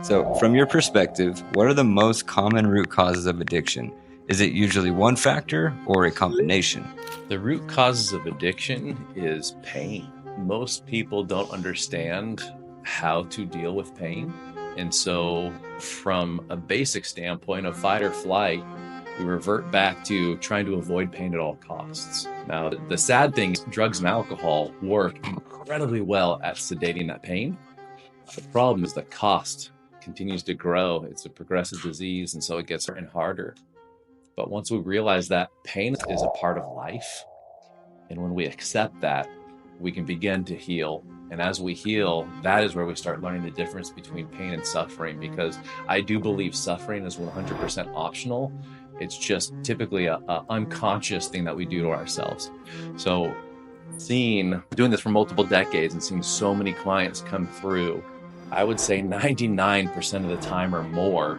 So, from your perspective, what are the most common root causes of addiction? Is it usually one factor or a combination? The root causes of addiction is pain. Most people don't understand how to deal with pain. And so, from a basic standpoint of fight or flight, we revert back to trying to avoid pain at all costs. Now, the sad thing is drugs and alcohol work incredibly well at sedating that pain. The problem is the cost continues to grow. It's a progressive disease, and so it gets harder and harder. But once we realize that pain is a part of life, and when we accept that, we can begin to heal. And as we heal, that is where we start learning the difference between pain and suffering, because I do believe suffering is 100% optional. It's just typically a unconscious thing that we do to ourselves. So doing this for multiple decades and seeing so many clients come through, I would say 99% of the time or more,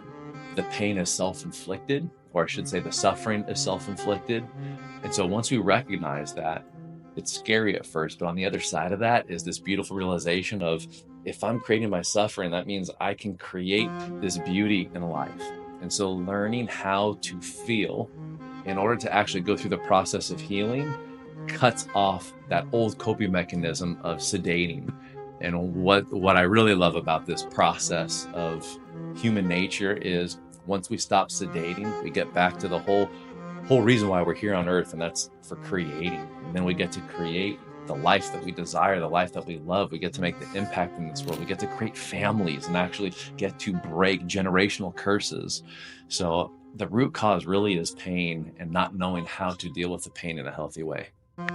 the pain is self-inflicted, or I should say the suffering is self-inflicted. And so once we recognize that, it's scary at first, but on the other side of that is this beautiful realization of, if I'm creating my suffering, that means I can create this beauty in life. And so learning how to feel in order to actually go through the process of healing cuts off that old coping mechanism of sedating. And what I really love about this process of human nature is, once we stop sedating, we get back to the whole reason why we're here on earth, and that's for creating. And then we get to create the life that we desire, the life that we love. We get to make the impact in this world. We get to create families and actually get to break generational curses. So the root cause really is pain, and not knowing how to deal with the pain in a healthy way.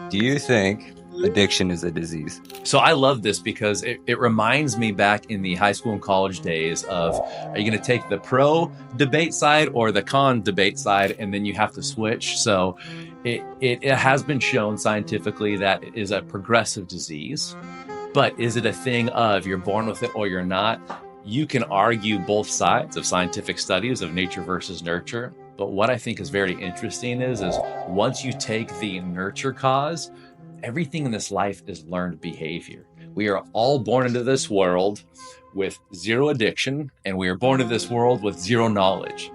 Do you think addiction is a disease? So I love this because it reminds me back in the high school and college days of, are you going to take the pro debate side or the con debate side? And then you have to switch. So it has been shown scientifically that it is a progressive disease. But is it a thing of you're born with it or you're not? You can argue both sides of scientific studies of nature versus nurture. But what I think is very interesting is once you take the nurture cause, everything in this life is learned behavior. We are all born into this world with zero addiction, and we are born into this world with zero knowledge.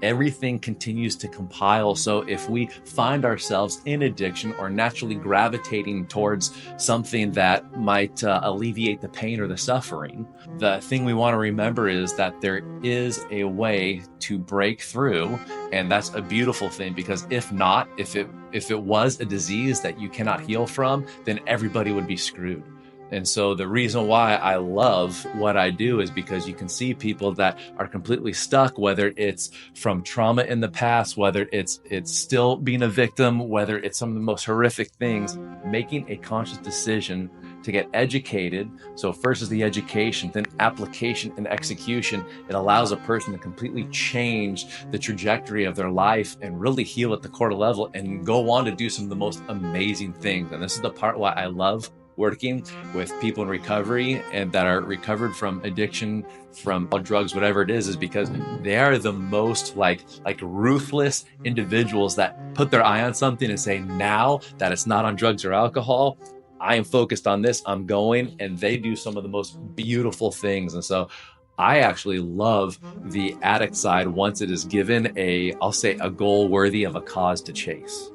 Everything continues to compile. So if we find ourselves in addiction or naturally gravitating towards something that might alleviate the pain or the suffering, the thing we want to remember is that there is a way to break through. And that's a beautiful thing, because if not, if it was a disease that you cannot heal from, then everybody would be screwed. And so the reason why I love what I do is because you can see people that are completely stuck, whether it's from trauma in the past, whether it's still being a victim, whether it's some of the most horrific things, making a conscious decision to get educated. So first is the education, then application and execution. It allows a person to completely change the trajectory of their life and really heal at the core level and go on to do some of the most amazing things. And this is the part why I love working with people in recovery and that are recovered from addiction, from drugs, whatever it is because they are the most like ruthless individuals that put their eye on something and say, now that it's not on drugs or alcohol, I am focused on this, I'm going, and they do some of the most beautiful things. And so I actually love the addict side once it is given I'll say a goal worthy of a cause to chase.